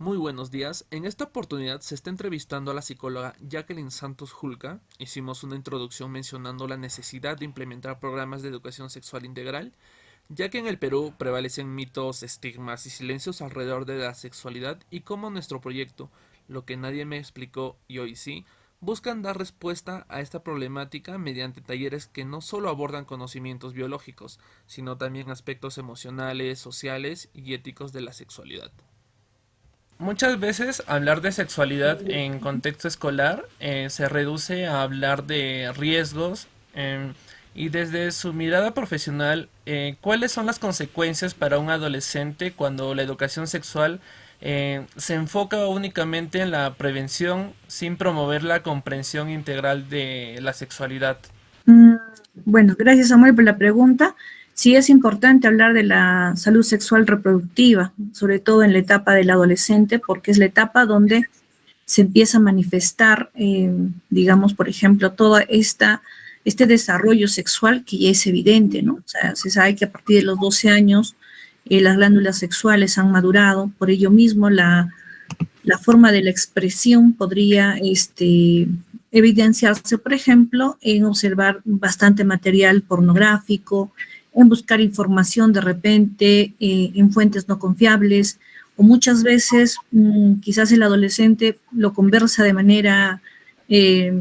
Muy buenos días. En esta oportunidad se está entrevistando a la psicóloga Jacqueline Santos Julca. Hicimos una introducción mencionando la necesidad de implementar programas de educación sexual integral, ya que en el Perú prevalecen mitos, estigmas y silencios alrededor de la sexualidad y cómo nuestro proyecto, lo que nadie me explicó y hoy sí, buscan dar respuesta a esta problemática mediante talleres que no solo abordan conocimientos biológicos, sino también aspectos emocionales, sociales y éticos de la sexualidad. Muchas veces hablar de sexualidad en contexto escolar se reduce a hablar de riesgos y desde su mirada profesional, ¿cuáles son las consecuencias para un adolescente cuando la educación sexual se enfoca únicamente en la prevención sin promover la comprensión integral de la sexualidad? Mm, Bueno, gracias Samuel por la pregunta. Sí es importante hablar de la salud sexual reproductiva, sobre todo en la etapa del adolescente, porque es la etapa donde se empieza a manifestar, digamos, por ejemplo, este desarrollo sexual que ya es evidente, ¿no? O sea, se sabe que a partir de los 12 años las glándulas sexuales han madurado, por ello mismo la forma de la expresión podría evidenciarse, por ejemplo, en observar bastante material pornográfico, en buscar información de repente en fuentes no confiables, o muchas veces quizás el adolescente lo conversa de manera eh,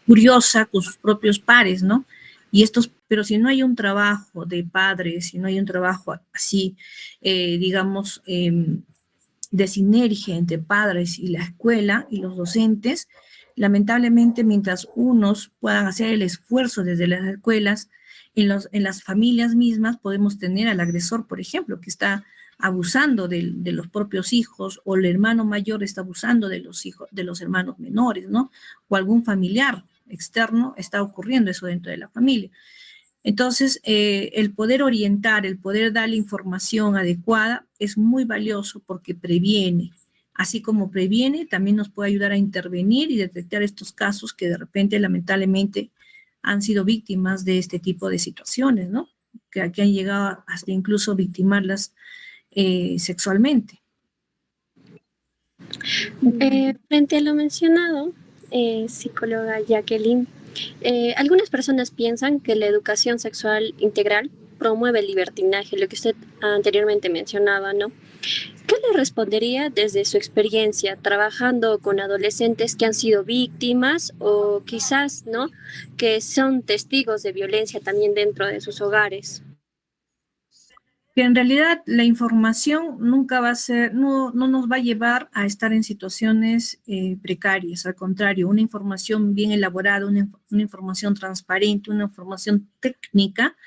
curiosa con sus propios pares, ¿no? Pero si no hay un trabajo de padres, si no hay un trabajo así, digamos, de sinergia entre padres y la escuela y los docentes, lamentablemente mientras unos puedan hacer el esfuerzo desde las escuelas, en las familias mismas podemos tener al agresor, por ejemplo, que está abusando de los propios hijos, o el hermano mayor está abusando de los hijos, de los hermanos menores, ¿no? O algún familiar externo está ocurriendo eso dentro de la familia. Entonces, el poder orientar, el poder dar la información adecuada es muy valioso porque previene. Así como previene, también nos puede ayudar a intervenir y detectar estos casos que de repente, lamentablemente, han sido víctimas de este tipo de situaciones, ¿no? Que han llegado hasta incluso victimarlas sexualmente. Frente a lo mencionado, psicóloga Jacqueline, algunas personas piensan que la educación sexual integral promueve el libertinaje, lo que usted anteriormente mencionaba, ¿no? ¿Qué le respondería desde su experiencia trabajando con adolescentes que han sido víctimas o quizás, ¿no?, que son testigos de violencia también dentro de sus hogares? Que en realidad la información nunca va a ser, no nos va a llevar a estar en situaciones precarias, al contrario, una información bien elaborada, una información transparente, una información técnica,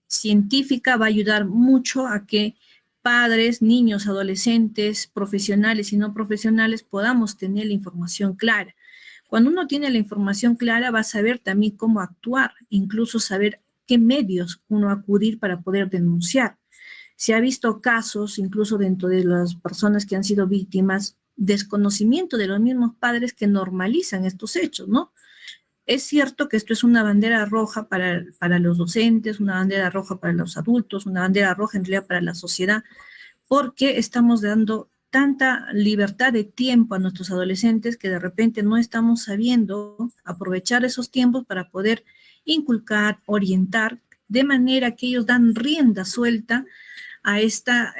científica, va a ayudar mucho a que padres, niños, adolescentes, profesionales y no profesionales podamos tener la información clara. Cuando uno tiene la información clara, va a saber también cómo actuar, incluso saber qué medios uno acudir para poder denunciar. Se ha visto casos, incluso dentro de las personas que han sido víctimas, desconocimiento de los mismos padres que normalizan estos hechos, ¿no? Es cierto que esto es una bandera roja para los docentes, una bandera roja para los adultos, una bandera roja en realidad para la sociedad, porque estamos dando tanta libertad de tiempo a nuestros adolescentes que de repente no estamos sabiendo aprovechar esos tiempos para poder inculcar, orientar, de manera que ellos dan rienda suelta a esta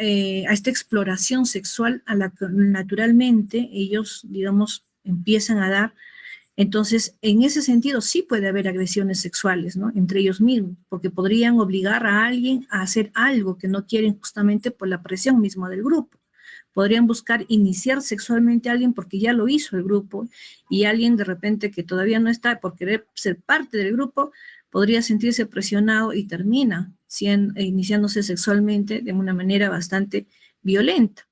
exploración sexual a la que naturalmente ellos, digamos, empiezan a dar. Entonces, en ese sentido, sí puede haber agresiones sexuales, ¿no? Entre ellos mismos, porque podrían obligar a alguien a hacer algo que no quieren justamente por la presión misma del grupo. Podrían buscar iniciar sexualmente a alguien porque ya lo hizo el grupo, y alguien de repente que todavía no está por querer ser parte del grupo podría sentirse presionado y termina iniciándose sexualmente de una manera bastante violenta.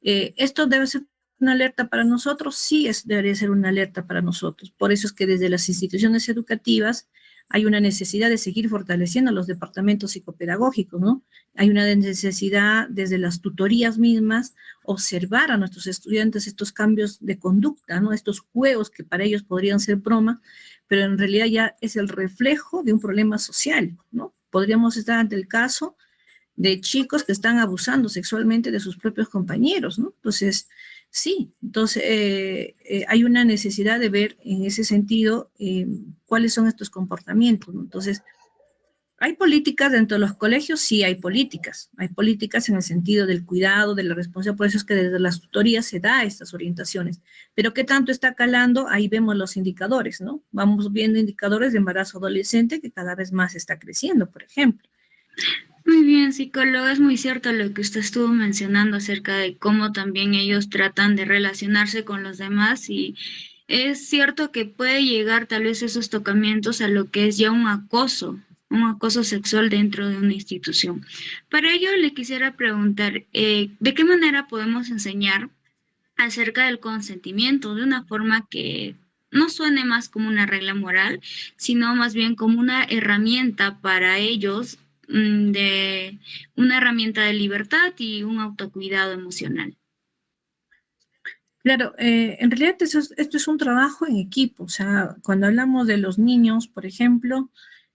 ¿Esto debe ser una alerta para nosotros? Sí, debería ser una alerta para nosotros. Por eso es que desde las instituciones educativas hay una necesidad de seguir fortaleciendo los departamentos psicopedagógicos, ¿no? Hay una necesidad desde las tutorías mismas, observar a nuestros estudiantes estos cambios de conducta, ¿no? Estos juegos que para ellos podrían ser broma, pero en realidad ya es el reflejo de un problema social, ¿no? Podríamos estar ante el caso de chicos que están abusando sexualmente de sus propios compañeros, ¿no? Entonces, sí, entonces hay una necesidad de ver en ese sentido cuáles son estos comportamientos, ¿no? Entonces, ¿hay políticas dentro de los colegios? Sí, hay políticas en el sentido del cuidado, de la responsabilidad, por eso es que desde las tutorías se da estas orientaciones. Pero ¿qué tanto está calando? Ahí vemos los indicadores, ¿no? Vamos viendo indicadores de embarazo adolescente que cada vez más está creciendo, por ejemplo. Muy bien, psicólogo, es muy cierto lo que usted estuvo mencionando acerca de cómo también ellos tratan de relacionarse con los demás y es cierto que puede llegar tal vez esos tocamientos a lo que es ya un acoso sexual dentro de una institución. Para ello le quisiera preguntar, ¿de qué manera podemos enseñar acerca del consentimiento de una forma que no suene más como una regla moral, sino más bien como una herramienta para ellos, de una herramienta de libertad y un autocuidado emocional? Claro, en realidad esto es un trabajo en equipo, o sea, cuando hablamos de los niños, por ejemplo,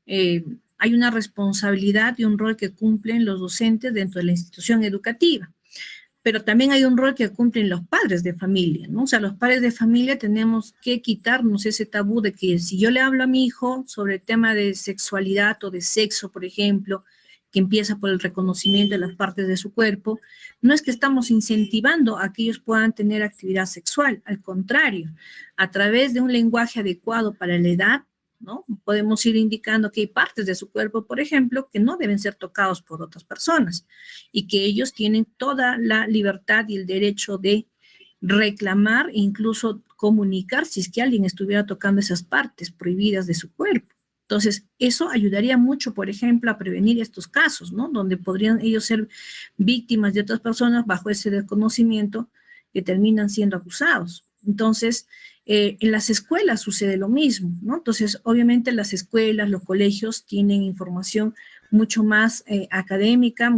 hay una responsabilidad y un rol que cumplen los docentes dentro de la institución educativa, pero también hay un rol que cumplen los padres de familia, ¿no? O sea, los padres de familia tenemos que quitarnos ese tabú de que si yo le hablo a mi hijo sobre el tema de sexualidad o de sexo, por ejemplo, que empieza por el reconocimiento de las partes de su cuerpo, no es que estamos incentivando a que ellos puedan tener actividad sexual, al contrario, a través de un lenguaje adecuado para la edad, ¿no? Podemos ir indicando que hay partes de su cuerpo, por ejemplo, que no deben ser tocados por otras personas y que ellos tienen toda la libertad y el derecho de reclamar e incluso comunicar si es que alguien estuviera tocando esas partes prohibidas de su cuerpo. Entonces, eso ayudaría mucho, por ejemplo, a prevenir estos casos, ¿no? Donde podrían ellos ser víctimas de otras personas bajo ese desconocimiento que terminan siendo acusados. Entonces, en las escuelas sucede lo mismo, ¿no? Entonces, obviamente las escuelas, los colegios tienen información mucho más académica,